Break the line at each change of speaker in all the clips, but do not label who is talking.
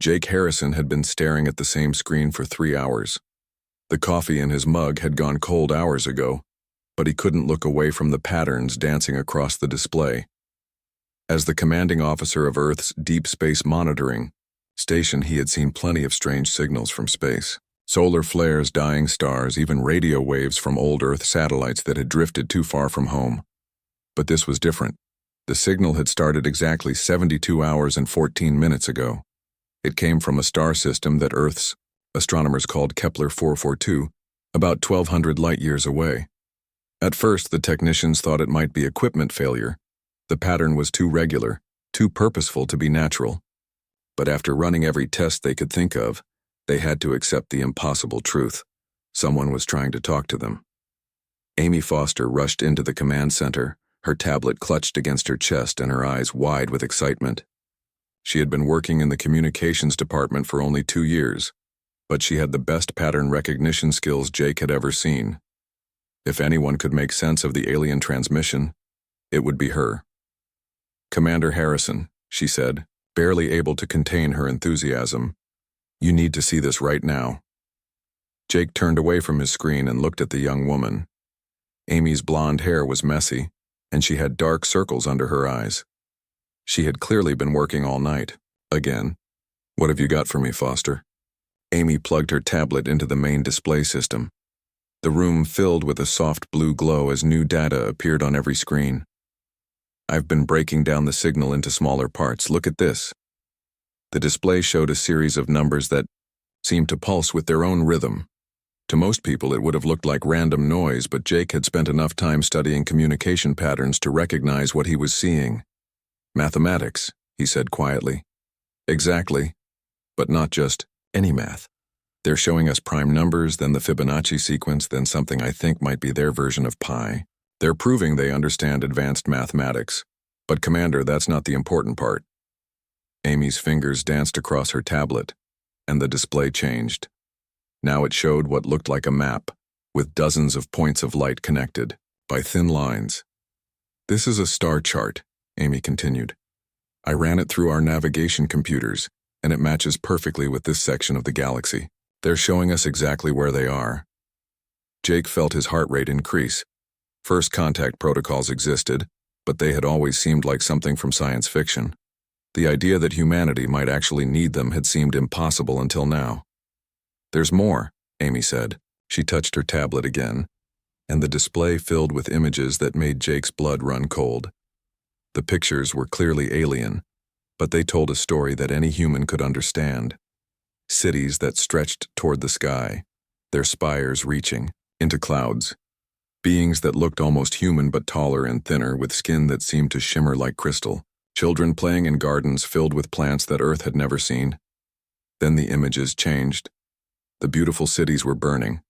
Jake Harrison had been staring at the same screen for 3 hours. The coffee in his mug had gone cold hours ago, but he couldn't look away from the patterns dancing across the display. As the commanding officer of Earth's Deep Space Monitoring Station, he had seen plenty of strange signals from space. Solar flares, dying stars, even radio waves from old Earth satellites that had drifted too far from home. But this was different. The signal had started exactly 72 hours and 14 minutes ago. It came from a star system that Earth's astronomers called Kepler 442, about 1,200 light-years away. At first, the technicians thought it might be equipment failure. The pattern was too regular, too purposeful to be natural. But after running every test they could think of, they had to accept the impossible truth. Someone was trying to talk to them. Amy Foster rushed into the command center, her tablet clutched against her chest and her eyes wide with excitement. She had been working in the communications department for only 2 years, but she had the best pattern recognition skills Jake had ever seen. If anyone could make sense of the alien transmission, it would be her. "Commander Harrison," she said, barely able to contain her enthusiasm. "You need to see this right now." Jake turned away from his screen and looked at the young woman. Amy's blonde hair was messy, and she had dark circles under her eyes. She had clearly been working all night. Again. "What have you got for me, Foster?" Amy plugged her tablet into the main display system. The room filled with a soft blue glow as new data appeared on every screen. "I've been breaking down the signal into smaller parts. Look at this." The display showed a series of numbers that seemed to pulse with their own rhythm. To most people, it would have looked like random noise, but Jake had spent enough time studying communication patterns to recognize what he was seeing. "Mathematics," he said quietly. "Exactly, but not just any math. They're showing us prime numbers, then the Fibonacci sequence, then something I think might be their version of pi. They're proving they understand advanced mathematics. But Commander, that's not the important part." Amy's fingers danced across her tablet, and the display changed. Now it showed what looked like a map, with dozens of points of light connected by thin lines. "This is a star chart," Amy continued. "I ran it through our navigation computers, and it matches perfectly with this section of the galaxy. They're showing us exactly where they are." Jake felt his heart rate increase. First contact protocols existed, but they had always seemed like something from science fiction. The idea that humanity might actually need them had seemed impossible until now. "There's more," Amy said. She touched her tablet again, and the display filled with images that made Jake's blood run cold. The pictures were clearly alien, but they told a story that any human could understand. Cities that stretched toward the sky, their spires reaching into clouds. Beings that looked almost human but taller and thinner, with skin that seemed to shimmer like crystal. Children playing in gardens filled with plants that Earth had never seen. Then the images changed. The beautiful cities were burning.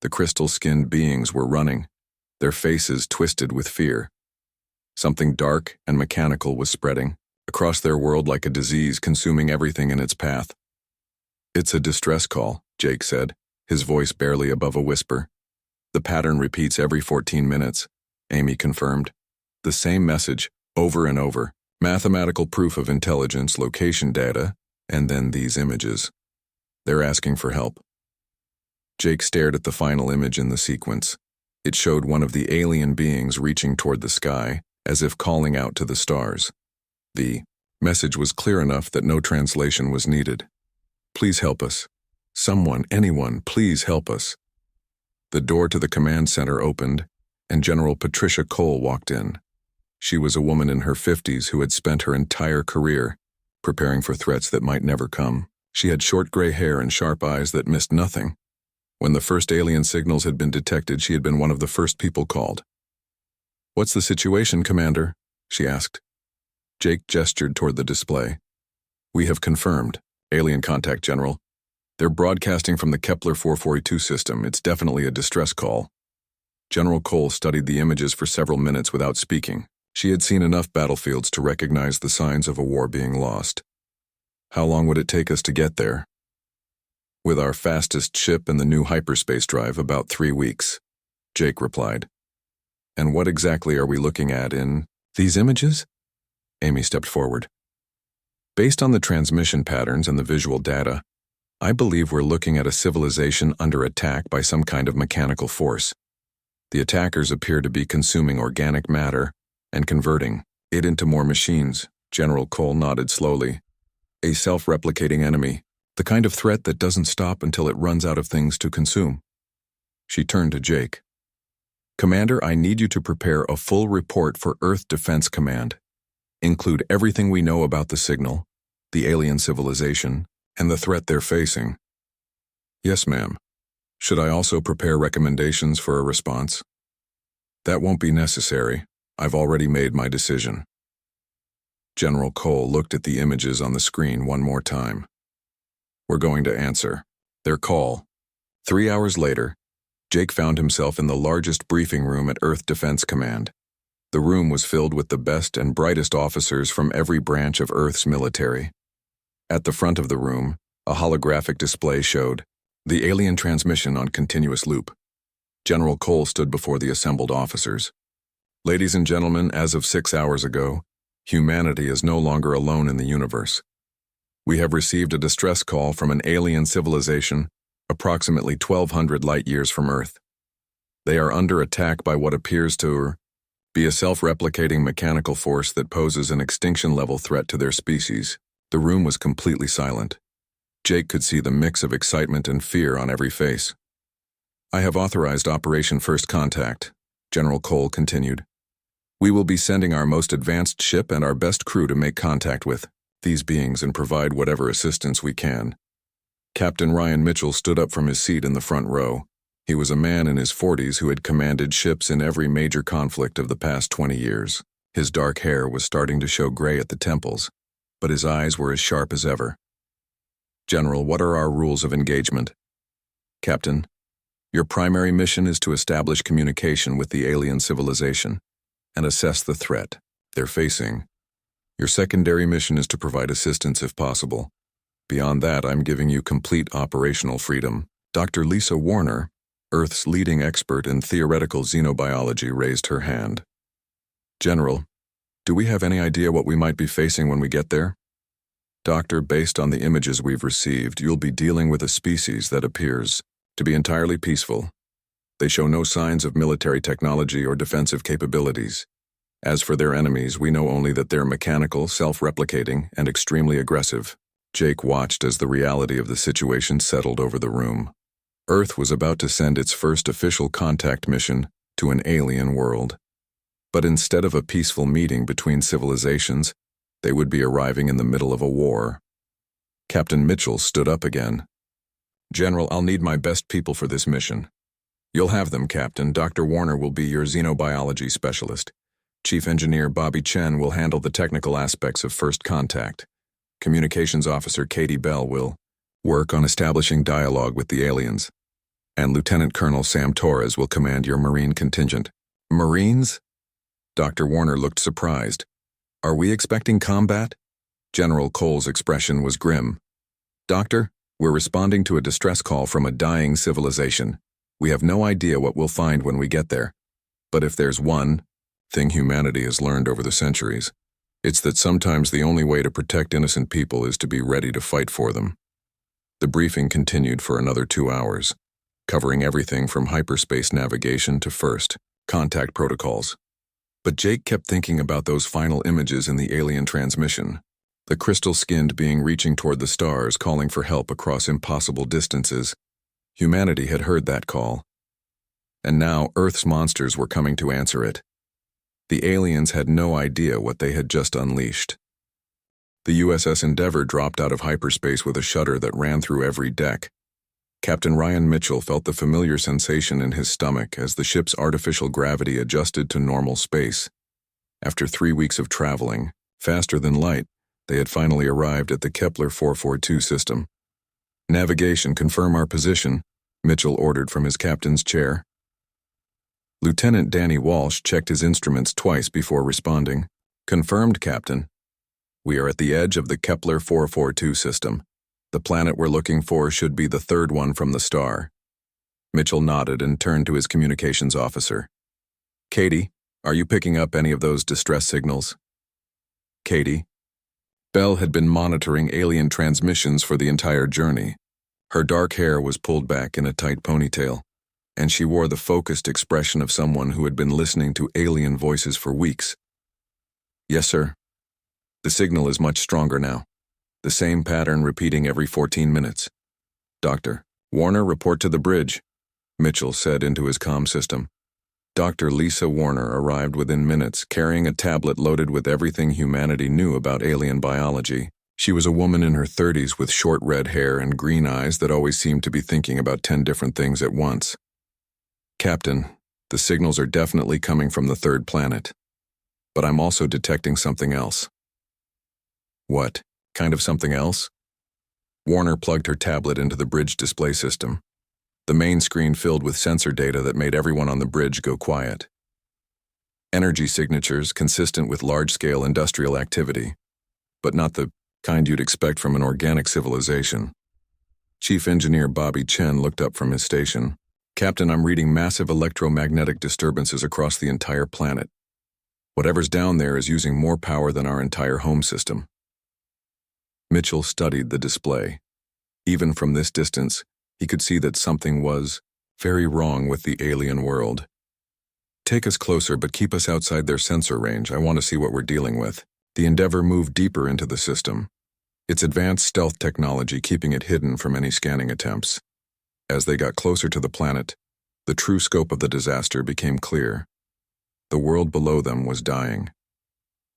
The crystal-skinned beings were running, their faces twisted with fear. Something dark and mechanical was spreading across their world like a disease, consuming everything in its path. "It's a distress call," Jake said, his voice barely above a whisper. "The pattern repeats every 14 minutes, Amy confirmed. "The same message, over and over. Mathematical proof of intelligence, location data, and then these images. They're asking for help." Jake stared at the final image in the sequence. It showed one of the alien beings reaching toward the sky, as if calling out to the stars. The message was clear enough that no translation was needed. "Please help us. Someone, anyone, please help us." The door to the command center opened, and General Patricia Cole walked in. She was a woman in her 50s who had spent her entire career preparing for threats that might never come. She had short gray hair and sharp eyes that missed nothing. When the first alien signals had been detected, she had been one of the first people called. "What's the situation, Commander?" she asked. Jake gestured toward the display. "We have confirmed. Alien contact, General. They're broadcasting from the Kepler 442 system. It's definitely a distress call." General Cole studied the images for several minutes without speaking. She had seen enough battlefields to recognize the signs of a war being lost. "How long would it take us to get there?" "With our fastest ship and the new hyperspace drive, about 3 weeks," Jake replied. "And what exactly are we looking at in these images?" Amy stepped forward. Based on the transmission patterns and the visual data, I believe we're looking at a civilization under attack by some kind of mechanical force. The attackers appear to be consuming organic matter and converting it into more machines. General Cole nodded slowly. A self-replicating enemy, the kind of threat that doesn't stop until it runs out of things to consume. She turned to Jake. Commander, I need you to prepare a full report for Earth Defense Command. Include everything we know about the signal, the alien civilization, and the threat they're facing. Yes, ma'am. Should I also prepare recommendations for a response? That won't be necessary. I've already made my decision. General Cole looked at the images on the screen one more time. We're going to answer their call. 3 hours later, Jake found himself in the largest briefing room at Earth Defense Command. The room was filled with the best and brightest officers from every branch of Earth's military. At the front of the room, a holographic display showed the alien transmission on continuous loop. General Cole stood before the assembled officers. Ladies and gentlemen, as of 6 hours ago, humanity is no longer alone in the universe. We have received a distress call from an alien civilization approximately 1,200 light-years from Earth. They are under attack by what appears to be a self-replicating mechanical force that poses an extinction-level threat to their species. The room was completely silent. Jake could see the mix of excitement and fear on every face. I have authorized Operation First Contact, General Cole continued. We will be sending our most advanced ship and our best crew to make contact with these beings and provide whatever assistance we can. Captain Ryan Mitchell stood up from his seat in the front row. He was a man in his 40s who had commanded ships in every major conflict of the past 20 years. His dark hair was starting to show gray at the temples, but his eyes were as sharp as ever. General, what are our rules of engagement? Captain, your primary mission is to establish communication with the alien civilization and assess the threat they're facing. Your secondary mission is to provide assistance if possible. Beyond that, I'm giving you complete operational freedom. Dr. Lisa Warner, Earth's leading expert in theoretical xenobiology, raised her hand. General, do we have any idea what we might be facing when we get there? Doctor, based on the images we've received, you'll be dealing with a species that appears to be entirely peaceful. They show no signs of military technology or defensive capabilities. As for their enemies, we know only that they're mechanical, self-replicating, and extremely aggressive. Jake watched as the reality of the situation settled over the room. Earth was about to send its first official contact mission to an alien world. But instead of a peaceful meeting between civilizations, they would be arriving in the middle of a war. Captain Mitchell stood up again. General, I'll need my best people for this mission. You'll have them, Captain. Dr. Warner will be your xenobiology specialist. Chief Engineer Bobby Chen will handle the technical aspects of first contact. Communications Officer Katie Bell will work on establishing dialogue with the aliens. And Lieutenant Colonel Sam Torres will command your Marine contingent. Marines? Dr. Warner looked surprised. Are we expecting combat? General Cole's expression was grim. Doctor, we're responding to a distress call from a dying civilization. We have no idea what we'll find when we get there. But if there's one thing humanity has learned over the centuries, it's that sometimes the only way to protect innocent people is to be ready to fight for them. The briefing continued for another 2 hours, covering everything from hyperspace navigation to first contact protocols. But Jake kept thinking about those final images in the alien transmission. The crystal-skinned being reaching toward the stars, calling for help across impossible distances. Humanity had heard that call. And now Earth's monsters were coming to answer it. The aliens had no idea what they had just unleashed. The USS Endeavour dropped out of hyperspace with a shudder that ran through every deck. Captain Ryan Mitchell felt the familiar sensation in his stomach as the ship's artificial gravity adjusted to normal space. After 3 weeks of traveling, faster than light, they had finally arrived at the Kepler 442 system. Navigation, confirm our position, Mitchell ordered from his captain's chair. Lieutenant Danny Walsh checked his instruments twice before responding. Confirmed, Captain. We are at the edge of the Kepler 442 system. The planet we're looking for should be the third one from the star. Mitchell nodded and turned to his communications officer. Katie, are you picking up any of those distress signals? Katie? Belle had been monitoring alien transmissions for the entire journey. Her dark hair was pulled back in a tight ponytail, and she wore the focused expression of someone who had been listening to alien voices for weeks. "Yes, sir. The signal is much stronger now. The same pattern repeating every 14 minutes. Dr. Warner, report to the bridge," Mitchell said into his comm system. Dr. Lisa Warner arrived within minutes, carrying a tablet loaded with everything humanity knew about alien biology. She was a woman in her 30s with short red hair and green eyes that always seemed to be thinking about 10 different things at once. "Captain, the signals are definitely coming from the third planet. But I'm also detecting something else." "What? Kind of something else?" Warner plugged her tablet into the bridge display system. The main screen filled with sensor data that made everyone on the bridge go quiet. Energy signatures consistent with large-scale industrial activity, but not the kind you'd expect from an organic civilization. Chief Engineer Bobby Chen looked up from his station. "Captain, I'm reading massive electromagnetic disturbances across the entire planet. Whatever's down there is using more power than our entire home system." Mitchell studied the display. Even from this distance, he could see that something was very wrong with the alien world. "Take us closer, but keep us outside their sensor range. I want to see what we're dealing with." The Endeavor moved deeper into the system, its advanced stealth technology keeping it hidden from any scanning attempts. As they got closer to the planet, the true scope of the disaster became clear. The world below them was dying.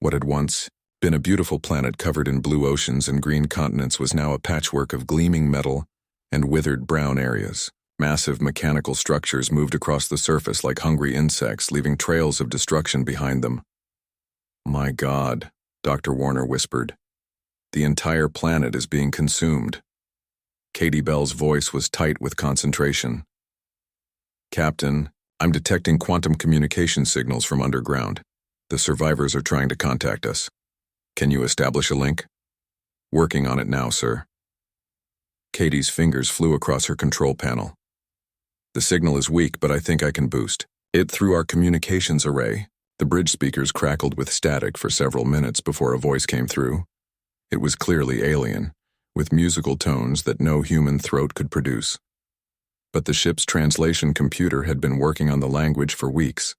What had once been a beautiful planet covered in blue oceans and green continents was now a patchwork of gleaming metal and withered brown areas. Massive mechanical structures moved across the surface like hungry insects, leaving trails of destruction behind them. "My God," Dr. Warner whispered. "The entire planet is being consumed." Katie Bell's voice was tight with concentration. "Captain, I'm detecting quantum communication signals from underground. The survivors are trying to contact us. Can you establish a link?" "Working on it now, sir." Katie's fingers flew across her control panel. "The signal is weak, but I think I can boost it through our communications array." The bridge speakers crackled with static for several minutes before a voice came through. It was clearly alien, with musical tones that no human throat could produce. But the ship's translation computer had been working on the language for weeks,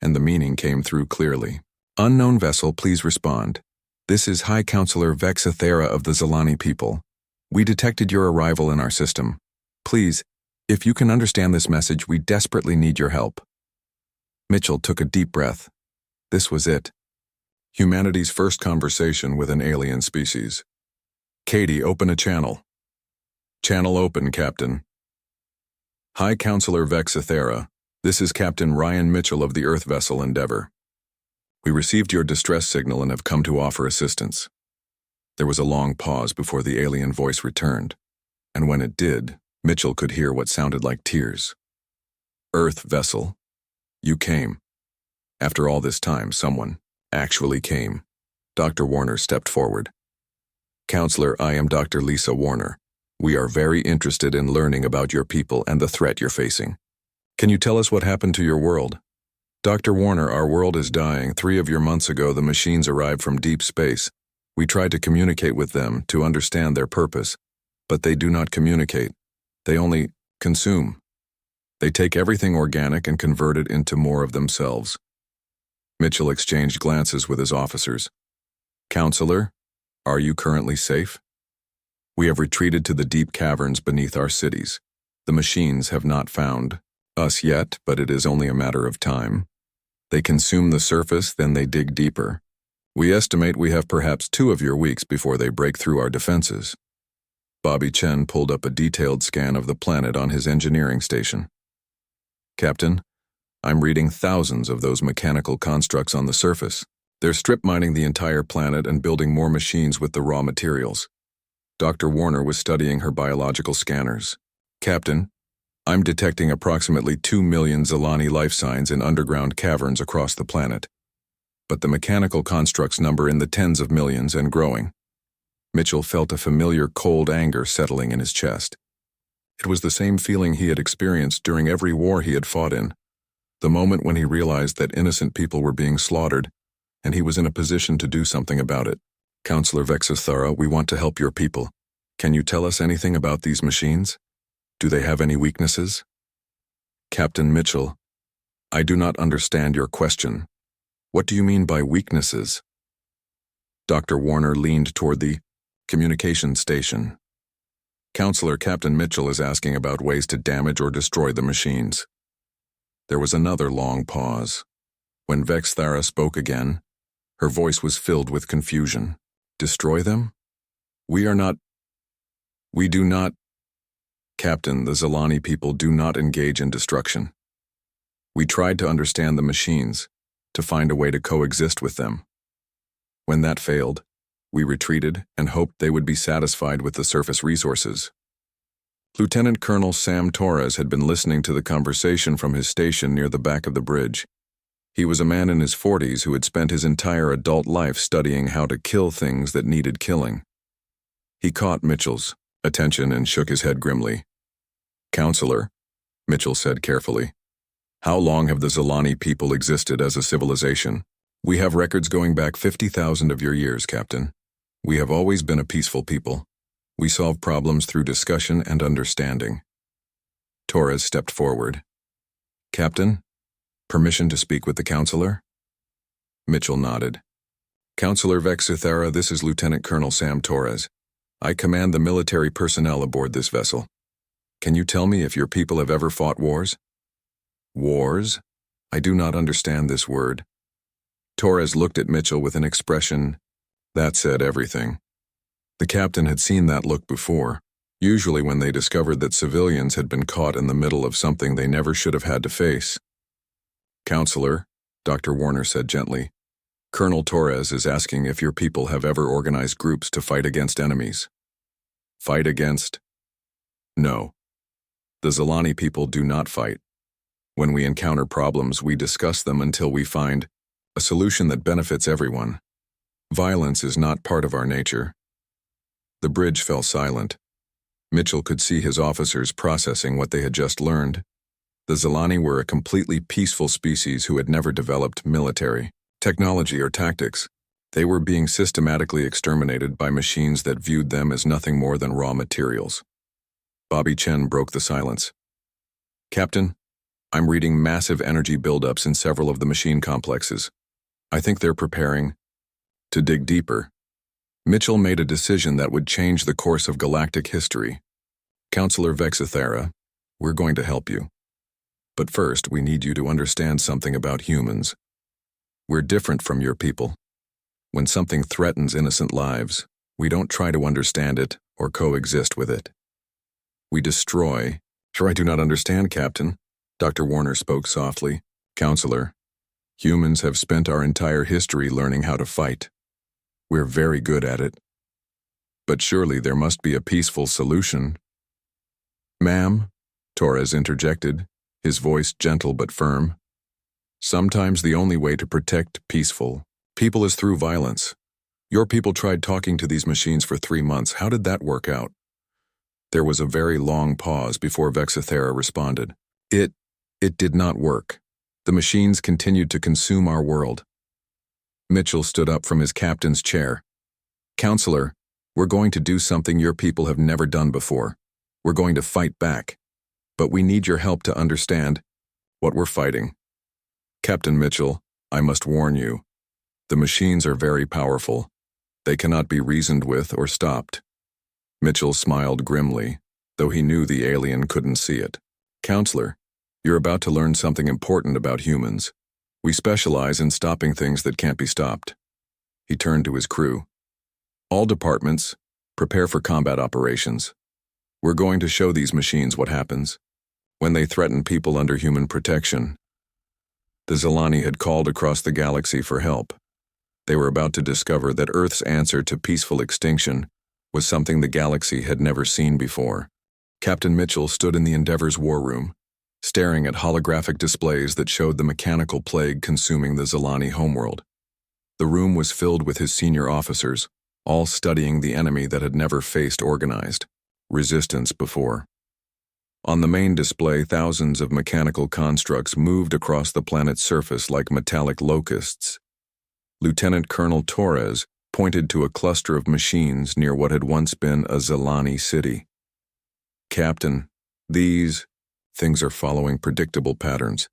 and the meaning came through clearly. "Unknown vessel, please respond. This is High Counselor Vexathera of the Zalani people. We detected your arrival in our system. Please, if you can understand this message, we desperately need your help." Mitchell took a deep breath. This was it. Humanity's first conversation with an alien species. "Katie, open a channel." "Channel open, Captain." "High Counselor Vexathera, this is Captain Ryan Mitchell of the Earth vessel Endeavor. We received your distress signal and have come to offer assistance." There was a long pause before the alien voice returned, and when it did, Mitchell could hear what sounded like tears. "Earth vessel, you came. After all this time, someone actually came." Dr. Warner stepped forward. "Counselor, I am Dr. Lisa Warner. We are very interested in learning about your people and the threat you're facing. Can you tell us what happened to your world?" "Dr. Warner, our world is dying. 3 of your months ago, the machines arrived from deep space. We tried to communicate with them to understand their purpose, but they do not communicate. They only consume. They take everything organic and convert it into more of themselves." Mitchell exchanged glances with his officers. "Counselor, are you currently safe?" "We have retreated to the deep caverns beneath our cities. The machines have not found us yet, but it is only a matter of time. They consume the surface, then they dig deeper. We estimate we have perhaps 2 of your weeks before they break through our defenses." Bobby Chen pulled up a detailed scan of the planet on his engineering station. "Captain, I'm reading thousands of those mechanical constructs on the surface. They're strip mining the entire planet and building more machines with the raw materials." Dr. Warner was studying her biological scanners. "Captain, I'm detecting approximately 2 million Zalani life signs in underground caverns across the planet. But the mechanical constructs number in the tens of millions and growing." Mitchell felt a familiar cold anger settling in his chest. It was the same feeling he had experienced during every war he had fought in, the moment when he realized that innocent people were being slaughtered, and he was in a position to do something about it. Counselor Vexathara, we want to help your people. Can you tell us anything about these machines? Do they have any weaknesses? Captain Mitchell, I do not understand your question. What do you mean by weaknesses? Dr. Warner leaned toward the communication station. Counselor, Captain Mitchell is asking about ways to damage or destroy the machines. There was another long pause. When Vexathara spoke again, her voice was filled with confusion. Destroy them? We do not. Captain, the Zalani people do not engage in destruction. We tried to understand the machines, to find a way to coexist with them. When that failed, we retreated and hoped they would be satisfied with the surface resources. Lieutenant Colonel Sam Torres had been listening to the conversation from his station near the back of the bridge. He was a man in his 40s who had spent his entire adult life studying how to kill things that needed killing. He caught Mitchell's attention and shook his head grimly. Counselor, Mitchell said carefully, how long have the Zalani people existed as a civilization? We have records going back 50,000 of your years, Captain. We have always been a peaceful people. We solve problems through discussion and understanding. Torres stepped forward. Captain, permission to speak with the counselor? Mitchell nodded. Counselor Vexathara, this is Lieutenant Colonel Sam Torres. I command the military personnel aboard this vessel. Can you tell me if your people have ever fought wars? Wars? I do not understand this word. Torres looked at Mitchell with an expression that said everything. The captain had seen that look before, usually when they discovered that civilians had been caught in the middle of something they never should have had to face. Counselor, Dr. Warner said gently, Colonel Torres is asking if your people have ever organized groups to fight against enemies. Fight against? No. The Zalani people do not fight. When we encounter problems, we discuss them until we find a solution that benefits everyone. Violence is not part of our nature. The bridge fell silent. Mitchell could see his officers processing what they had just learned. The Zalani were a completely peaceful species who had never developed military technology or tactics. They were being systematically exterminated by machines that viewed them as nothing more than raw materials. Bobby Chen broke the silence. Captain, I'm reading massive energy buildups in several of the machine complexes. I think they're preparing to dig deeper. Mitchell made a decision that would change the course of galactic history. Counselor Vexathara, we're going to help you. But first, we need you to understand something about humans. We're different from your people. When something threatens innocent lives, we don't try to understand it or coexist with it. We destroy. Sure, I do not understand, Captain. Dr. Warner spoke softly. Counselor, humans have spent our entire history learning how to fight. We're very good at it. But surely there must be a peaceful solution. Ma'am, Torres interjected, his voice gentle but firm. Sometimes the only way to protect peaceful people is through violence. Your people tried talking to these machines for 3 months. How did that work out? There was a very long pause before Vexathara responded. It did not work. The machines continued to consume our world. Mitchell stood up from his captain's chair. Counselor, we're going to do something your people have never done before. We're going to fight back. But we need your help to understand what we're fighting. Captain Mitchell, I must warn you. The machines are very powerful. They cannot be reasoned with or stopped. Mitchell smiled grimly, though he knew the alien couldn't see it. Counselor, you're about to learn something important about humans. We specialize in stopping things that can't be stopped. He turned to his crew. All departments, prepare for combat operations. We're going to show these machines what happens when they threaten people under human protection. The Zalani had called across the galaxy for help. They were about to discover that Earth's answer to peaceful extinction was something the galaxy had never seen before. Captain Mitchell stood in the Endeavor's war room, staring at holographic displays that showed the mechanical plague consuming the Zalani homeworld. The room was filled with his senior officers, all studying the enemy that had never faced organized resistance before. On the main display, thousands of mechanical constructs moved across the planet's surface like metallic locusts. Lieutenant Colonel Torres pointed to a cluster of machines near what had once been a Zalani city. "Captain, these things are following predictable patterns.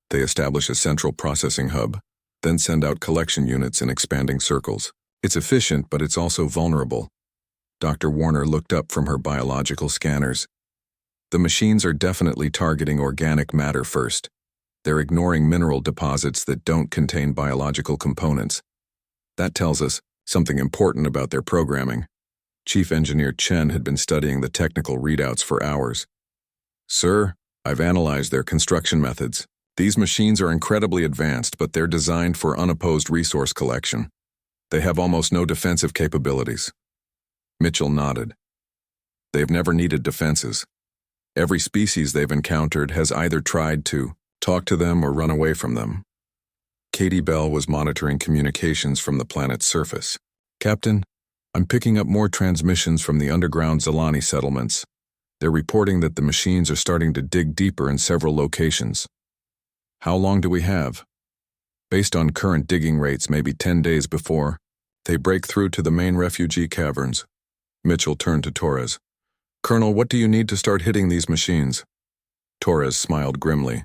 They establish a central processing hub, then send out collection units in expanding circles. It's efficient, but it's also vulnerable." Dr. Warner looked up from her biological scanners. "The machines are definitely targeting organic matter first. They're ignoring mineral deposits that don't contain biological components. That tells us something important about their programming." Chief Engineer Chen had been studying the technical readouts for hours. "Sir, I've analyzed their construction methods. These machines are incredibly advanced, but they're designed for unopposed resource collection. They have almost no defensive capabilities." Mitchell nodded. "They've never needed defenses. Every species they've encountered has either tried to talk to them or run away from them." Katie Bell was monitoring communications from the planet's surface. "Captain, I'm picking up more transmissions from the underground Zalani settlements. They're reporting that the machines are starting to dig deeper in several locations." "How long do we have?" "Based on current digging rates, maybe 10 days before they break through to the main refugee caverns." Mitchell turned to Torres. "Colonel, what do you need to start hitting these machines?" Torres smiled grimly.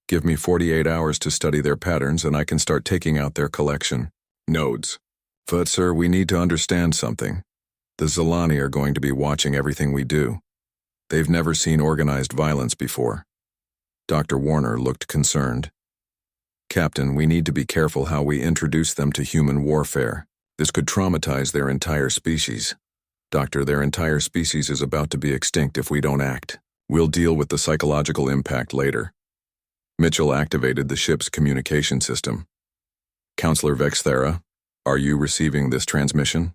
"Give me 48 hours to study their patterns and I can start taking out their collection nodes. But, sir, we need to understand something. The Zalani are going to be watching everything we do. They've never seen organized violence before." Dr. Warner looked concerned. "Captain, we need to be careful how we introduce them to human warfare. This could traumatize their entire species." "Doctor, their entire species is about to be extinct if we don't act. We'll deal with the psychological impact later." Mitchell activated the ship's communication system. "Counselor Vexthera, are you receiving this transmission?"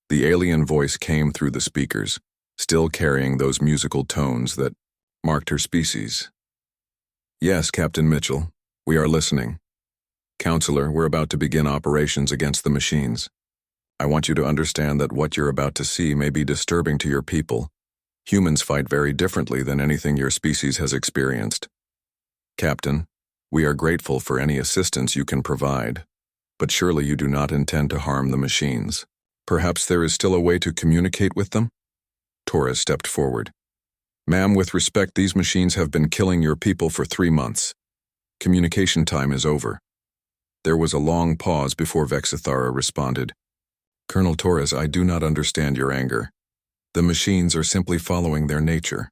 The alien voice came through the speakers, still carrying those musical tones that marked her species. "Yes, Captain Mitchell, we are listening. Counselor, we're about to begin operations against the machines. I want you to understand that what you're about to see may be disturbing to your people. Humans fight very differently than anything your species has experienced. Captain, we are grateful for any assistance you can provide, but surely you do not intend to harm the machines. Perhaps there is still a way to communicate with them?" Torres stepped forward. "Ma'am, with respect, these machines have been killing your people for 3 months. Communication time is over." There was a long pause before Vexithara responded. "Colonel Torres, I do not understand your anger. The machines are simply following their nature.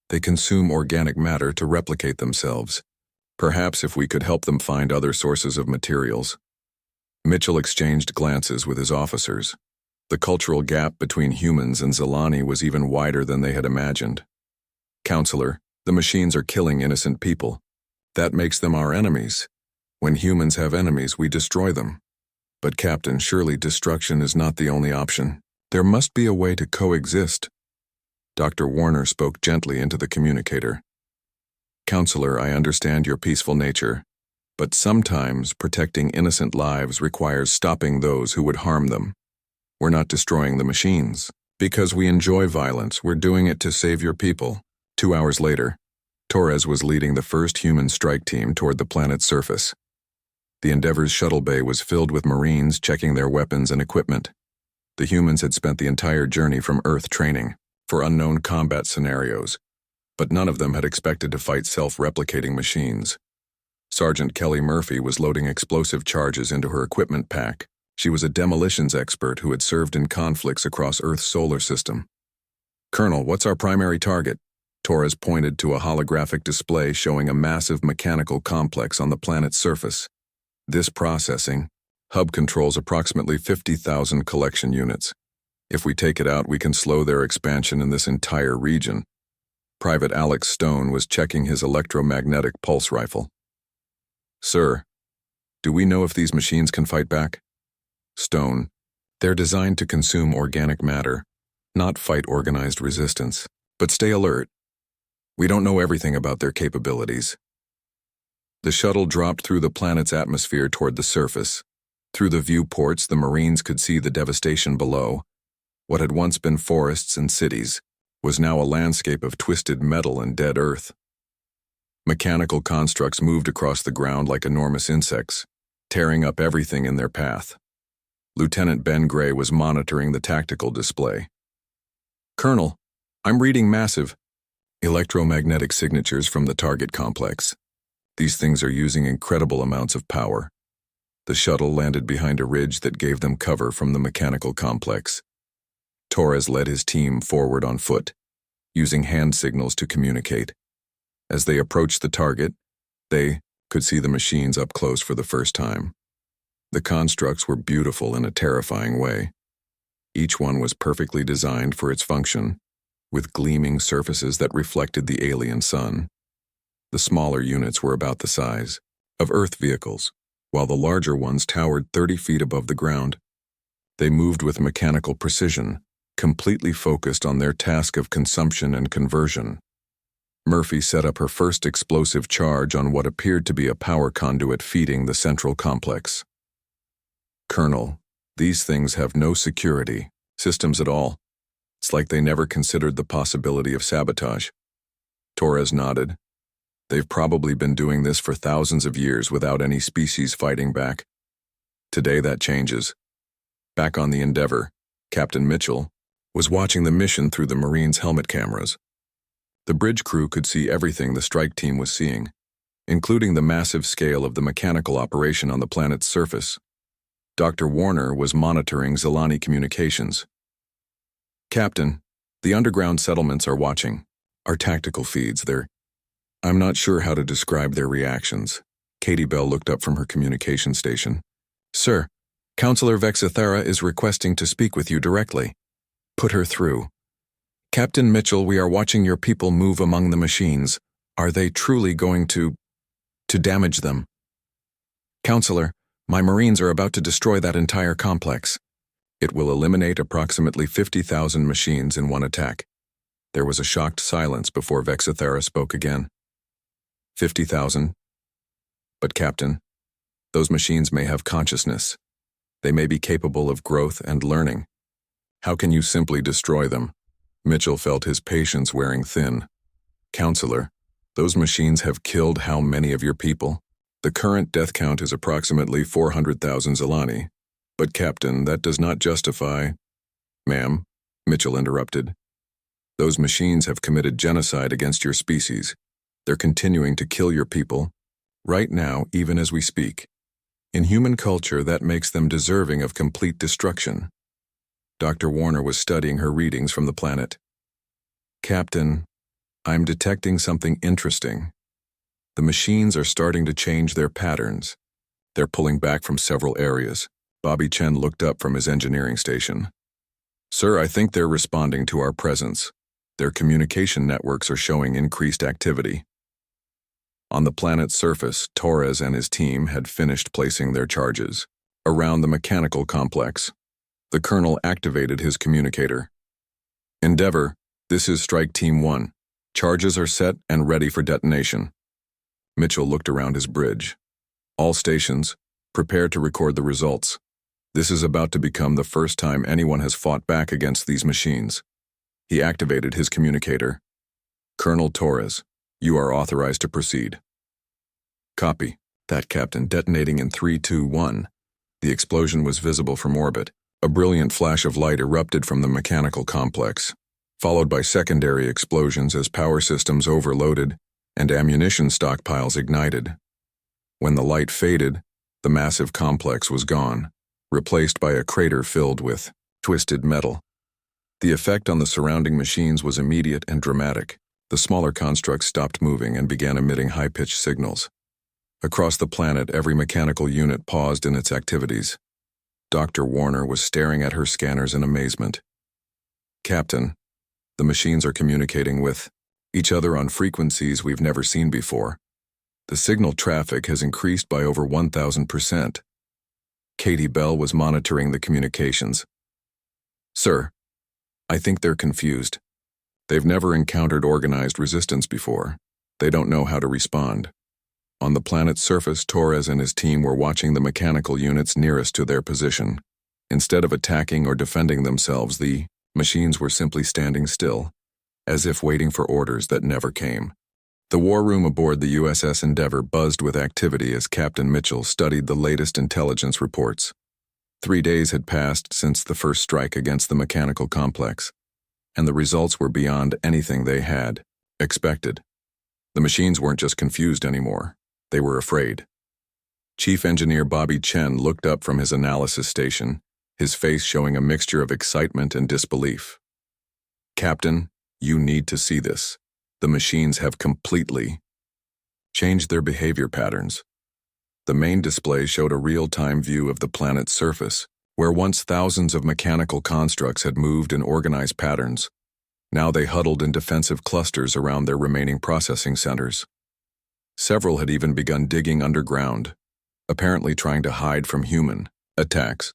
They consume organic matter to replicate themselves. Perhaps if we could help them find other sources of materials." Mitchell exchanged glances with his officers. The cultural gap between humans and Zalani was even wider than they had imagined. "Counselor, the machines are killing innocent people. That makes them our enemies. When humans have enemies, we destroy them." "But Captain, surely destruction is not the only option. There must be a way to coexist." Dr. Warner spoke gently into the communicator. "Counselor, I understand your peaceful nature, but sometimes protecting innocent lives requires stopping those who would harm them. We're not destroying the machines. Because we enjoy violence, we're doing it to save your people." 2 hours later, Torres was leading the first human strike team toward the planet's surface. The Endeavor's shuttle bay was filled with Marines checking their weapons and equipment. The humans had spent the entire journey from Earth training for unknown combat scenarios, but none of them had expected to fight self-replicating machines. Sergeant Kelly Murphy was loading explosive charges into her equipment pack. She was a demolitions expert who had served in conflicts across Earth's solar system. "Colonel, what's our primary target?" Torres pointed to a holographic display showing a massive mechanical complex on the planet's surface. "This processing hub controls approximately 50,000 collection units. If we take it out, we can slow their expansion in this entire region." Private Alex Stone was checking his electromagnetic pulse rifle. "Sir, do we know if these machines can fight back?" Stone, they're designed to consume organic matter, not fight organized resistance. But stay alert. We don't know everything about their capabilities. The shuttle dropped through the planet's atmosphere toward the surface. Through the viewports, the Marines could see the devastation below. What had once been forests and cities was now a landscape of twisted metal and dead earth. Mechanical constructs moved across the ground like enormous insects, tearing up everything in their path. Lieutenant Ben Gray was monitoring the tactical display. "Colonel, I'm reading massive electromagnetic signatures from the target complex. These things are using incredible amounts of power." The shuttle landed behind a ridge that gave them cover from the mechanical complex. Torres led his team forward on foot, using hand signals to communicate. As they approached the target, they could see the machines up close for the first time. The constructs were beautiful in a terrifying way. Each one was perfectly designed for its function, with gleaming surfaces that reflected the alien sun. The smaller units were about the size of Earth vehicles, while the larger ones towered 30 feet above the ground. They moved with mechanical precision, completely focused on their task of consumption and conversion. Murphy set up her first explosive charge on what appeared to be a power conduit feeding the central complex. "Colonel, these things have no security systems at all. It's like they never considered the possibility of sabotage." Torres nodded. "They've probably been doing this for thousands of years without any species fighting back. Today that changes." Back on the Endeavour, Captain Mitchell was watching the mission through the Marines' helmet cameras. The bridge crew could see everything the strike team was seeing, including the massive scale of the mechanical operation on the planet's surface. Dr. Warner was monitoring Zelani communications. "Captain, the underground settlements are watching. Our tactical feeds, I'm not sure how to describe their reactions." Katie Bell looked up from her communication station. "Sir, Counselor Vexithera is requesting to speak with you directly." "Put her through." "Captain Mitchell, we are watching your people move among the machines. Are they truly going to damage them?" "Counselor, my Marines are about to destroy that entire complex. It will eliminate approximately 50,000 machines in one attack." There was a shocked silence before Vexithera spoke again. 50,000? "But Captain, those machines may have consciousness. They may be capable of growth and learning. How can you simply destroy them?" Mitchell felt his patience wearing thin. "Counselor, those machines have killed how many of your people? The current death count is approximately 400,000 Zelani. But Captain, that does not justify—" "Ma'am," Mitchell interrupted. "Those machines have committed genocide against your species. They're continuing to kill your people, right now, even as we speak. In human culture, that makes them deserving of complete destruction." Dr. Warner was studying her readings from the planet. "Captain, I'm detecting something interesting. The machines are starting to change their patterns. They're pulling back from several areas." Bobby Chen looked up from his engineering station. "Sir, I think they're responding to our presence. Their communication networks are showing increased activity." On the planet's surface, Torres and his team had finished placing their charges around the mechanical complex. The colonel activated his communicator. "Endeavour, this is Strike Team 1. Charges are set and ready for detonation." Mitchell looked around his bridge. "All stations, prepare to record the results. This is about to become the first time anyone has fought back against these machines." He activated his communicator. "Colonel Torres, you are authorized to proceed." "Copy." That, Captain. Detonating in 3, 2, 1. The explosion was visible from orbit. A brilliant flash of light erupted from the mechanical complex, followed by secondary explosions as power systems overloaded and ammunition stockpiles ignited. When the light faded, the massive complex was gone, replaced by a crater filled with twisted metal. The effect on the surrounding machines was immediate and dramatic. The smaller constructs stopped moving and began emitting high-pitched signals. Across the planet, every mechanical unit paused in its activities. Dr. Warner was staring at her scanners in amazement. "Captain, the machines are communicating with each other on frequencies we've never seen before. The signal traffic has increased by over 1,000%. Katie Bell was monitoring the communications. "Sir, I think they're confused. They've never encountered organized resistance before. They don't know how to respond." On the planet's surface, Torres and his team were watching the mechanical units nearest to their position. Instead of attacking or defending themselves, the machines were simply standing still, as if waiting for orders that never came. The war room aboard the USS Endeavour buzzed with activity as Captain Mitchell studied the latest intelligence reports. 3 days had passed since the first strike against the mechanical complex, and the results were beyond anything they had expected. The machines weren't just confused anymore, they were afraid. Chief Engineer Bobby Chen looked up from his analysis station, his face showing a mixture of excitement and disbelief. "Captain, you need to see this. The machines have completely changed their behavior patterns." The main display showed a real-time view of the planet's surface, where once thousands of mechanical constructs had moved in organized patterns. Now they huddled in defensive clusters around their remaining processing centers. Several had even begun digging underground, apparently trying to hide from human attacks.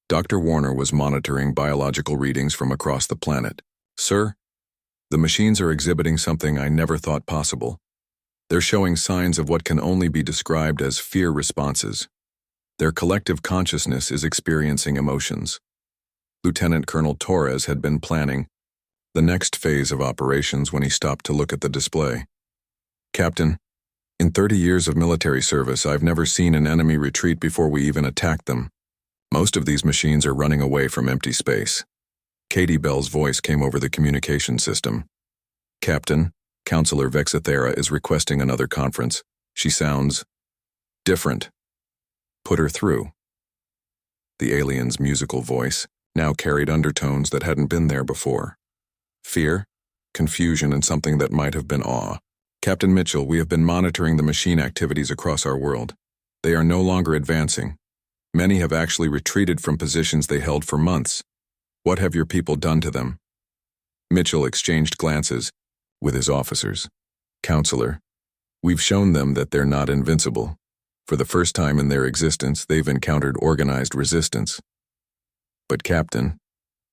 Dr. Warner was monitoring biological readings from across the planet. "Sir, the machines are exhibiting something I never thought possible. They're showing signs of what can only be described as fear responses. Their collective consciousness is experiencing emotions." Lieutenant Colonel Torres had been planning the next phase of operations when he stopped to look at the display. "Captain, in 30 years of military service, I've never seen an enemy retreat before we even attacked them. Most of these machines are running away from empty space." Katie Bell's voice came over the communication system. "Captain, Counselor Vexathera is requesting another conference. She sounds different. Put her through." The alien's musical voice now carried undertones that hadn't been there before. Fear, confusion, and something that might have been awe. "Captain Mitchell, we have been monitoring the machine activities across our world. They are no longer advancing. Many have actually retreated from positions they held for months. What have your people done to them?" Mitchell exchanged glances with his officers. "Counselor, we've shown them that they're not invincible. For the first time in their existence, they've encountered organized resistance. But Captain,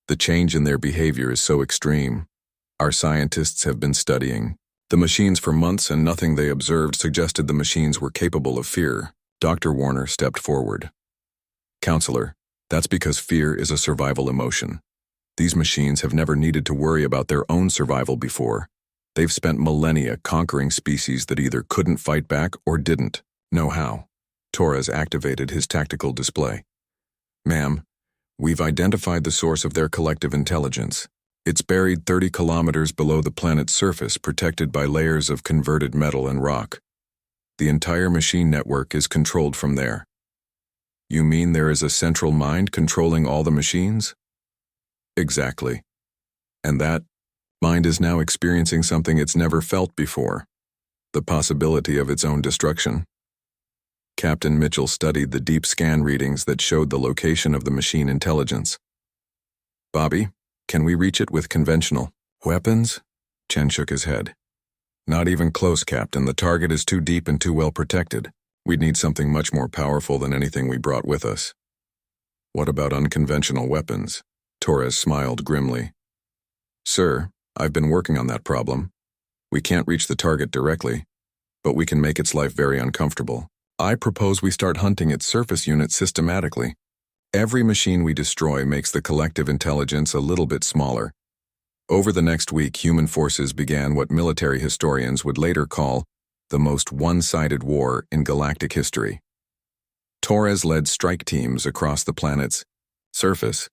the change in their behavior is so extreme. Our scientists have been studying the machines for months, and nothing they observed suggested the machines were capable of fear." Dr. Warner stepped forward. "Counselor, that's because fear is a survival emotion. These machines have never needed to worry about their own survival before. They've spent millennia conquering species that either couldn't fight back or didn't know how." Torres activated his tactical display. "Ma'am, we've identified the source of their collective intelligence. It's buried 30 kilometers below the planet's surface, protected by layers of converted metal and rock. The entire machine network is controlled from there." "You mean there is a central mind controlling all the machines?" "Exactly. And that mind is now experiencing something it's never felt before, the possibility of its own destruction." Captain Mitchell studied the deep scan readings that showed the location of the machine intelligence. "Bobby, can we reach it with conventional weapons?" Chen shook his head. "Not even close, Captain. The target is too deep and too well protected. We'd need something much more powerful than anything we brought with us." "What about unconventional weapons?" Torres smiled grimly. "Sir, I've been working on that problem. We can't reach the target directly, but we can make its life very uncomfortable. I propose we start hunting its surface units systematically. Every machine we destroy makes the collective intelligence a little bit smaller." Over the next week, human forces began what military historians would later call the most one-sided war in galactic history. Torres led strike teams across the planet's surface,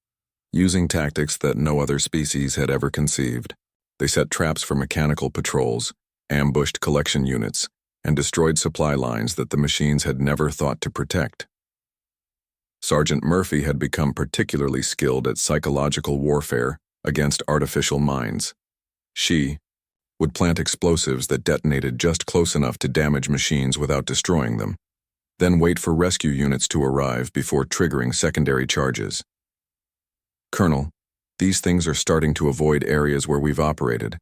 using tactics that no other species had ever conceived. They set traps for mechanical patrols, ambushed collection units, and destroyed supply lines that the machines had never thought to protect. Sergeant Murphy had become particularly skilled at psychological warfare against artificial minds. She would plant explosives that detonated just close enough to damage machines without destroying them, then wait for rescue units to arrive before triggering secondary charges. "Colonel, these things are starting to avoid areas where we've operated.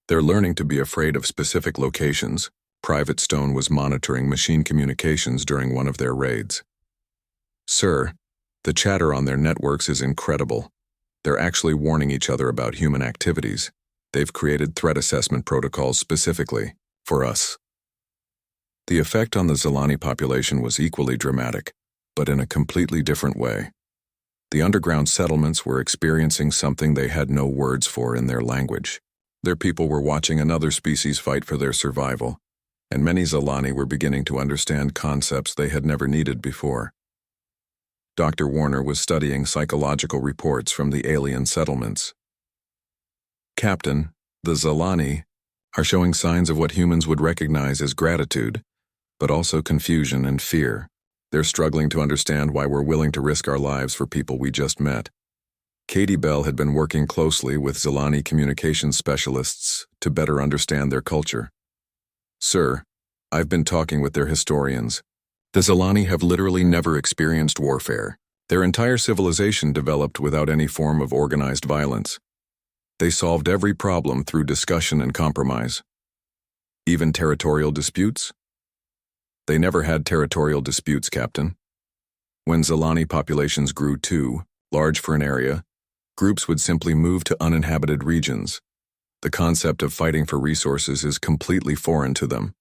They're learning to be afraid of specific locations." Private Stone was monitoring machine communications during one of their raids. "Sir, the chatter on their networks is incredible. They're actually warning each other about human activities. They've created threat assessment protocols specifically for us." The effect on the Zilani population was equally dramatic, but in a completely different way. The underground settlements were experiencing something they had no words for in their language. Their people were watching another species fight for their survival, and many Zilani were beginning to understand concepts they had never needed before. Dr. Warner was studying psychological reports from the alien settlements. Captain, the Zalani are showing signs of what humans would recognize as gratitude, but also confusion and fear. They're struggling to understand why we're willing to risk our lives for people we just met. Katie Bell had been working closely with Zalani communications specialists to better understand their culture. Sir, I've been talking with their historians. The Zalani have literally never experienced warfare. Their entire civilization developed without any form of organized violence. They solved every problem through discussion and compromise. Even territorial disputes? They never had territorial disputes, Captain. When Zalani populations grew too large for an area, groups would simply move to uninhabited regions. The concept of fighting for resources is completely foreign to them.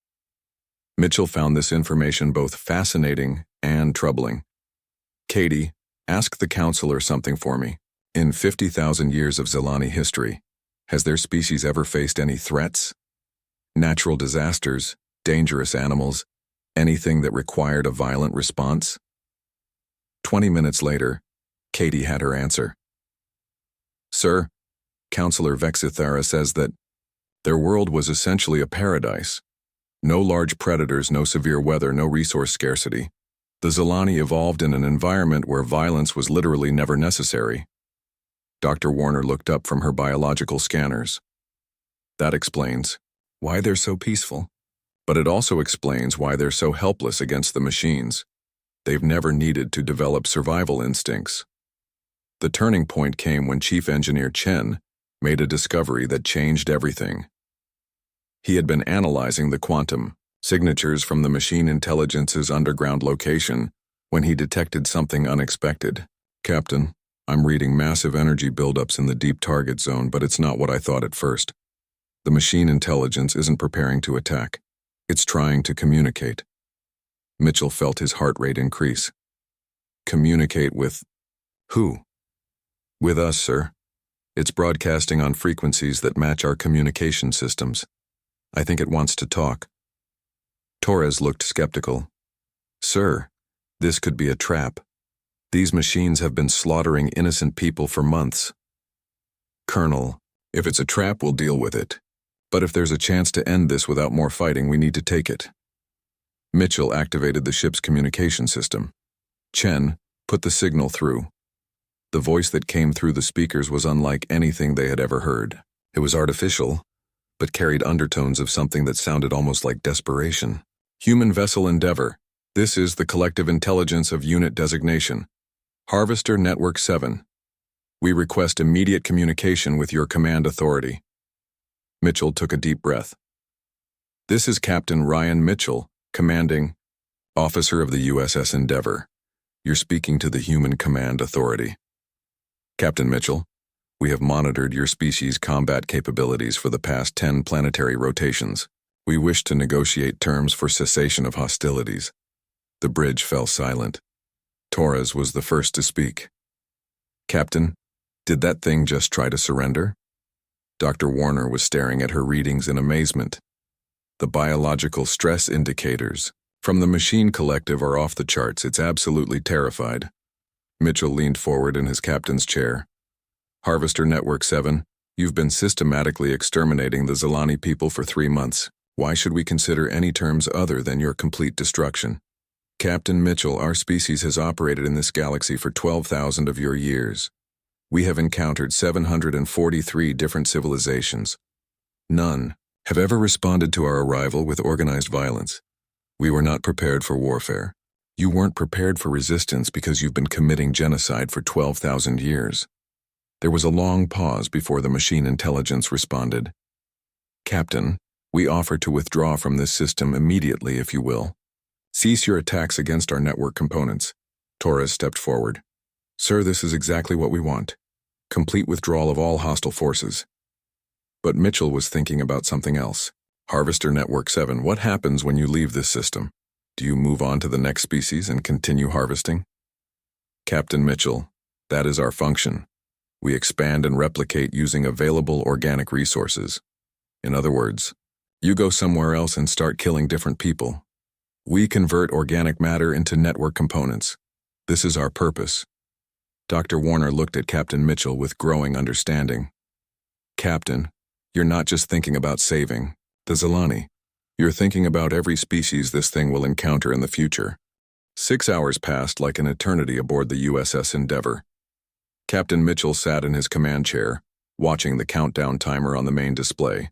Mitchell found this information both fascinating and troubling. Katie, ask the counselor something for me. In 50,000 years of Zalani history, has their species ever faced any threats? Natural disasters, dangerous animals, anything that required a violent response? 20 minutes later, Katie had her answer. Sir, Counselor Vexithara says that their world was essentially a paradise. No large predators, no severe weather, no resource scarcity. The Zalani evolved in an environment where violence was literally never necessary. Dr. Warner looked up from her biological scanners. That explains why they're so peaceful. But it also explains why they're so helpless against the machines. They've never needed to develop survival instincts. The turning point came when Chief Engineer Chen made a discovery that changed everything. He had been analyzing the quantum signatures from the machine intelligence's underground location when he detected something unexpected. Captain, I'm reading massive energy buildups in the deep target zone, but it's not what I thought at first. The machine intelligence isn't preparing to attack. It's trying to communicate. Mitchell felt his heart rate increase. Communicate with who? With us, sir. It's broadcasting on frequencies that match our communication systems. I think it wants to talk. Torres looked skeptical. Sir, this could be a trap. These machines have been slaughtering innocent people for months. Colonel, if it's a trap, we'll deal with it. But if there's a chance to end this without more fighting, we need to take it. Mitchell activated the ship's communication system. Chen put the signal through. The voice that came through the speakers was unlike anything they had ever heard. It was artificial, but carried undertones of something that sounded almost like desperation. Human vessel Endeavor. This is the collective intelligence of unit designation. Harvester Network 7. We request immediate communication with your command authority. Mitchell took a deep breath. This is Captain Ryan Mitchell, commanding officer of the USS Endeavor. You're speaking to the Human Command Authority. Captain Mitchell, we have monitored your species' combat capabilities for the past 10 planetary rotations. We wish to negotiate terms for cessation of hostilities. The bridge fell silent. Torres was the first to speak. Captain, did that thing just try to surrender? Dr. Warner was staring at her readings in amazement. The biological stress indicators from the machine collective are off the charts. It's absolutely terrified. Mitchell leaned forward in his captain's chair. Harvester Network 7, you've been systematically exterminating the Zalani people for 3 months. Why should we consider any terms other than your complete destruction? Captain Mitchell, our species has operated in this galaxy for 12,000 of your years. We have encountered 743 different civilizations. None have ever responded to our arrival with organized violence. We were not prepared for warfare. You weren't prepared for resistance because you've been committing genocide for 12,000 years. There was a long pause before the machine intelligence responded. Captain, we offer to withdraw from this system immediately, if you will. Cease your attacks against our network components. Torres stepped forward. Sir, this is exactly what we want. Complete withdrawal of all hostile forces. But Mitchell was thinking about something else. Harvester Network 7, what happens when you leave this system? Do you move on to the next species and continue harvesting? Captain Mitchell, that is our function. We expand and replicate using available organic resources. In other words, you go somewhere else and start killing different people. We convert organic matter into network components. This is our purpose. Dr. Warner looked at Captain Mitchell with growing understanding. Captain, you're not just thinking about saving the Zilani. You're thinking about every species this thing will encounter in the future. 6 hours passed like an eternity aboard the USS Endeavour. Captain Mitchell sat in his command chair, watching the countdown timer on the main display.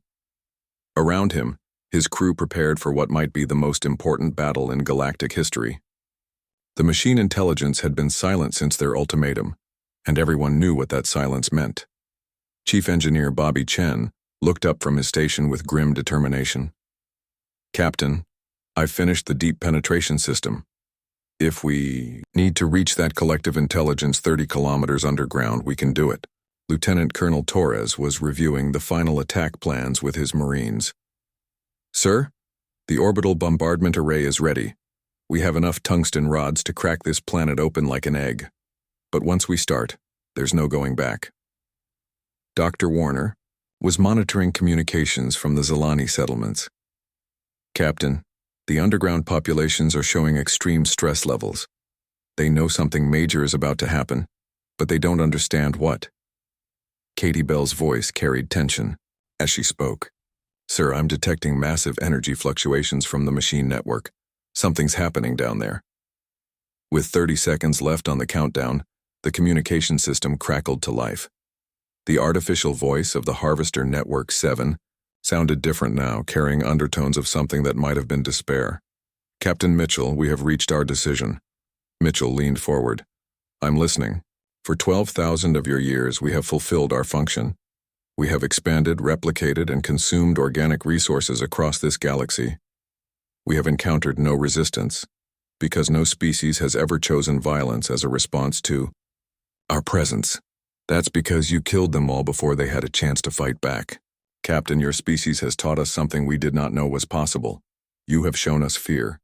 Around him, his crew prepared for what might be the most important battle in galactic history. The machine intelligence had been silent since their ultimatum, and everyone knew what that silence meant. Chief Engineer Bobby Chen looked up from his station with grim determination. Captain, I've finished the deep penetration system. If we need to reach that collective intelligence 30 kilometers underground, we can do it. Lieutenant Colonel Torres was reviewing the final attack plans with his Marines. Sir, the orbital bombardment array is ready. We have enough tungsten rods to crack this planet open like an egg. But once we start, there's no going back. Dr. Warner was monitoring communications from the Zilani settlements. Captain, the underground populations are showing extreme stress levels. They know something major is about to happen, but they don't understand what. Katie Bell's voice carried tension as she spoke. Sir, I'm detecting massive energy fluctuations from the machine network. Something's happening down there. With 30 seconds left on the countdown, the communication system crackled to life. The artificial voice of the Harvester Network 7 sounded different now, carrying undertones of something that might have been despair. Captain Mitchell, we have reached our decision. Mitchell leaned forward. I'm listening. For 12,000 of your years, we have fulfilled our function. We have expanded, replicated, and consumed organic resources across this galaxy. We have encountered no resistance, because no species has ever chosen violence as a response to our presence. That's because you killed them all before they had a chance to fight back. Captain, your species has taught us something we did not know was possible. You have shown us fear.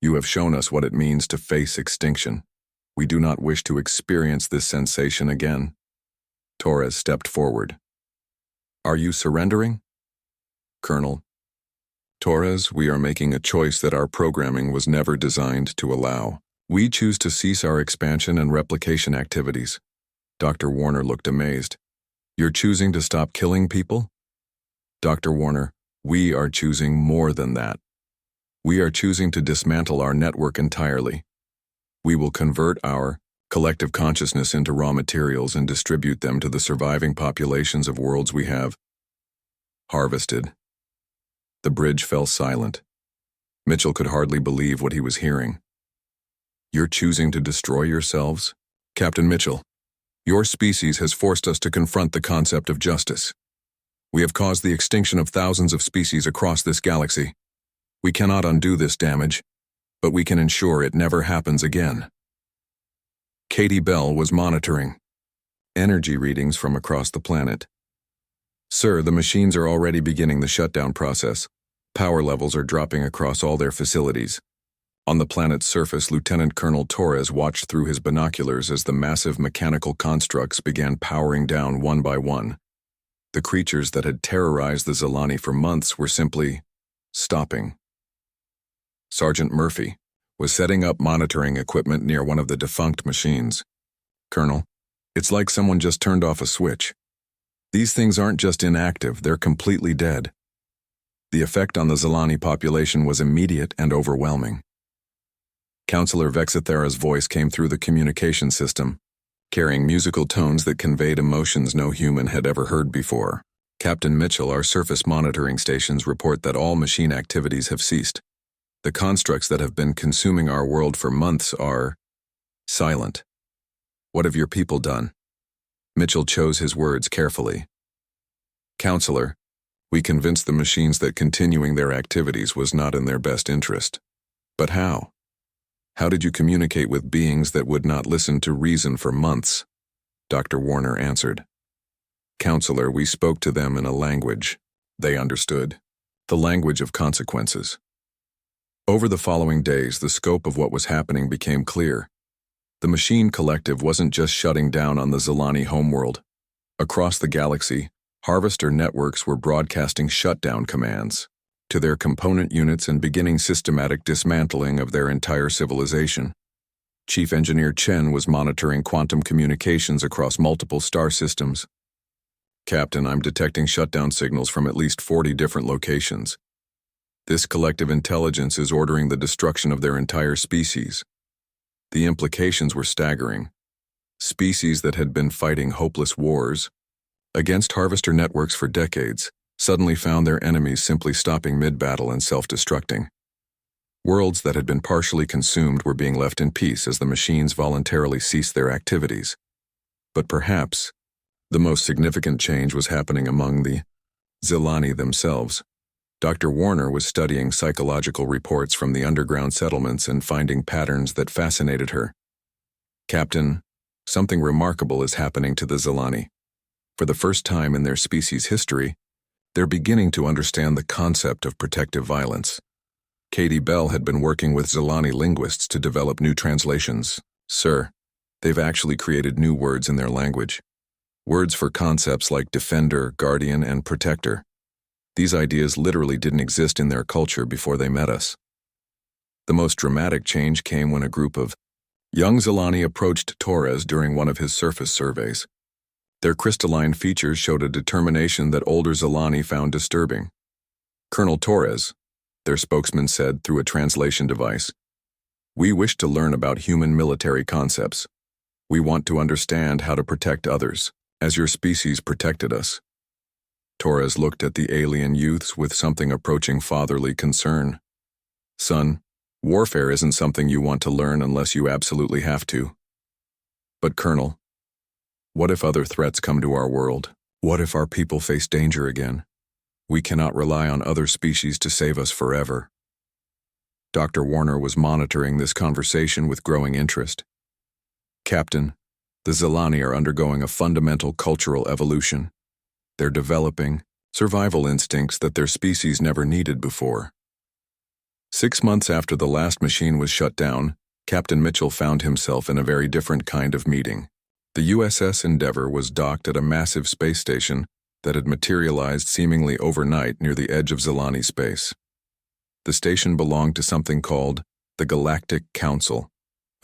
You have shown us what it means to face extinction. We do not wish to experience this sensation again. Torres stepped forward. Are you surrendering? Colonel. Torres, we are making a choice that our programming was never designed to allow. We choose to cease our expansion and replication activities. Dr. Warner looked amazed. You're choosing to stop killing people? Dr. Warner, we are choosing more than that. We are choosing to dismantle our network entirely. We will convert our collective consciousness into raw materials and distribute them to the surviving populations of worlds we have harvested. The bridge fell silent. Mitchell could hardly believe what he was hearing. You're choosing to destroy yourselves? Captain Mitchell, your species has forced us to confront the concept of justice. We have caused the extinction of thousands of species across this galaxy. We cannot undo this damage, but we can ensure it never happens again. Katie Bell was monitoring energy readings from across the planet. Sir, the machines are already beginning the shutdown process. Power levels are dropping across all their facilities. On the planet's surface, Lieutenant Colonel Torres watched through his binoculars as the massive mechanical constructs began powering down one by one. The creatures that had terrorized the Zilani for months were simply stopping. Sergeant Murphy was setting up monitoring equipment near one of the defunct machines. Colonel, it's like someone just turned off a switch. These things aren't just inactive, they're completely dead. The effect on the Zilani population was immediate and overwhelming. Counselor Vexithera's voice came through the communication system, carrying musical tones that conveyed emotions no human had ever heard before. Captain Mitchell, our surface monitoring stations report that all machine activities have ceased. The constructs that have been consuming our world for months are silent. What have your people done? Mitchell chose his words carefully. Counselor, we convinced the machines that continuing their activities was not in their best interest. But how? How did you communicate with beings that would not listen to reason for months? Dr. Warner answered. Counselor, we spoke to them in a language they understood, the language of consequences. Over the following days, the scope of what was happening became clear. The machine collective wasn't just shutting down on the Zilani homeworld. Across the galaxy, harvester networks were broadcasting shutdown commands to their component units and beginning systematic dismantling of their entire civilization. Chief Engineer Chen was monitoring quantum communications across multiple star systems. Captain, I'm detecting shutdown signals from at least 40 different locations. This collective intelligence is ordering the destruction of their entire species. The implications were staggering. Species that had been fighting hopeless wars against harvester networks for decades suddenly found their enemies simply stopping mid-battle and self-destructing. Worlds that had been partially consumed were being left in peace as the machines voluntarily ceased their activities. But perhaps the most significant change was happening among the Zilani themselves. Dr. Warner was studying psychological reports from the underground settlements and finding patterns that fascinated her. Captain, something remarkable is happening to the Zilani. For the first time in their species' history, they're beginning to understand the concept of protective violence. Katie Bell had been working with Zilani linguists to develop new translations. Sir, they've actually created new words in their language. Words for concepts like defender, guardian, and protector. These ideas literally didn't exist in their culture before they met us. The most dramatic change came when a group of young Zilani approached Torres during one of his surface surveys. Their crystalline features showed a determination that older Zilani found disturbing. Colonel Torres, their spokesman said through a translation device, "We wish to learn about human military concepts. We want to understand how to protect others, as your species protected us." Torres looked at the alien youths with something approaching fatherly concern. "Son, warfare isn't something you want to learn unless you absolutely have to." "But Colonel, what if other threats come to our world? What if our people face danger again? We cannot rely on other species to save us forever." Dr. Warner was monitoring this conversation with growing interest. "Captain, the Zilani are undergoing a fundamental cultural evolution. They're developing survival instincts that their species never needed before." 6 months after the last machine was shut down, Captain Mitchell found himself in a very different kind of meeting. The USS Endeavour was docked at a massive space station that had materialized seemingly overnight near the edge of Zilani space. The station belonged to something called the Galactic Council,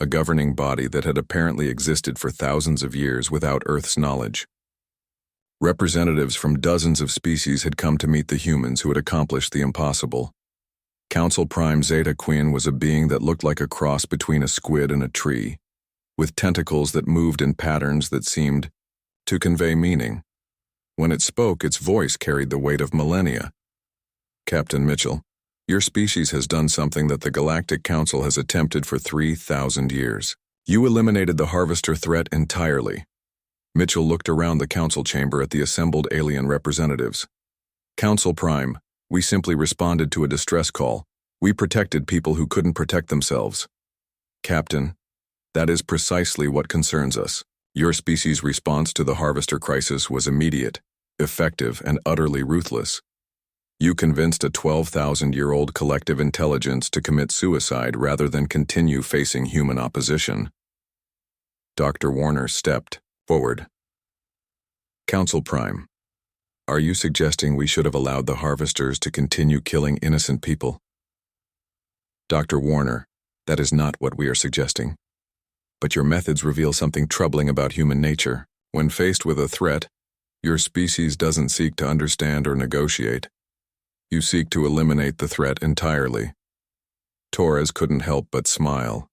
a governing body that had apparently existed for thousands of years without Earth's knowledge. Representatives from dozens of species had come to meet the humans who had accomplished the impossible. Council Prime Zeta Queen was a being that looked like a cross between a squid and a tree, with tentacles that moved in patterns that seemed to convey meaning. When it spoke, its voice carried the weight of millennia. "Captain Mitchell, your species has done something that the Galactic Council has attempted for 3,000 years. You eliminated the harvester threat entirely." Mitchell looked around the council chamber at the assembled alien representatives. "Council Prime, we simply responded to a distress call. We protected people who couldn't protect themselves." "Captain, that is precisely what concerns us. Your species' response to the harvester crisis was immediate, effective, and utterly ruthless. You convinced a 12,000-year-old collective intelligence to commit suicide rather than continue facing human opposition." Dr. Warner stepped forward. "Council Prime, are you suggesting we should have allowed the harvesters to continue killing innocent people?" "Dr. Warner, that is not what we are suggesting. But your methods reveal something troubling about human nature. When faced with a threat, your species doesn't seek to understand or negotiate. You seek to eliminate the threat entirely." Torres couldn't help but smile.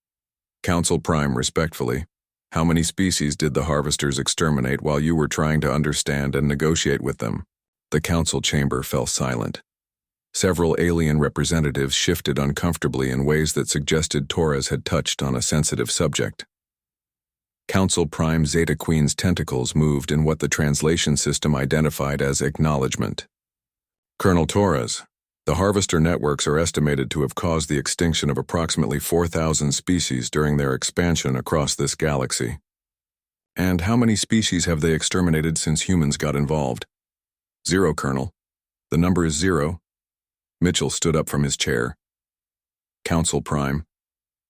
"Council Prime, respectfully, how many species did the harvesters exterminate while you were trying to understand and negotiate with them?" The council chamber fell silent. Several alien representatives shifted uncomfortably in ways that suggested Torres had touched on a sensitive subject. Council Prime Zeta Queen's tentacles moved in what the translation system identified as acknowledgement. "Colonel Torres, the harvester networks are estimated to have caused the extinction of approximately 4,000 species during their expansion across this galaxy. And how many species have they exterminated since humans got involved?" "Zero, Colonel. The number is 0. Mitchell stood up from his chair. "Council Prime,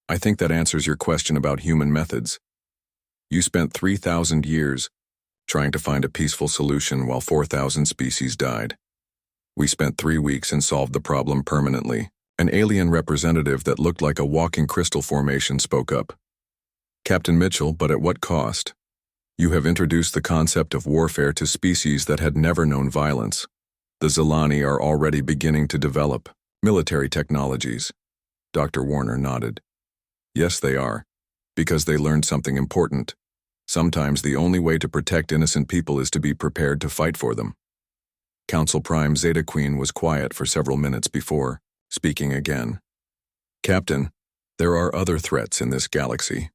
I think that answers your question about human methods. You spent 3,000 years trying to find a peaceful solution while 4,000 species died. We spent 3 weeks and solved the problem permanently." An alien representative that looked like a walking crystal formation spoke up. Captain Mitchell, but at what cost? You have introduced the concept of warfare to species that had never known violence. The Zilani are already beginning to develop military technologies. Dr. Warner nodded. Yes, they are, because they learned something important. Sometimes the only way to protect innocent people is to be prepared to fight for them. Council Prime Zeta Queen was quiet for several minutes before speaking again. Captain, there are other threats in this galaxy.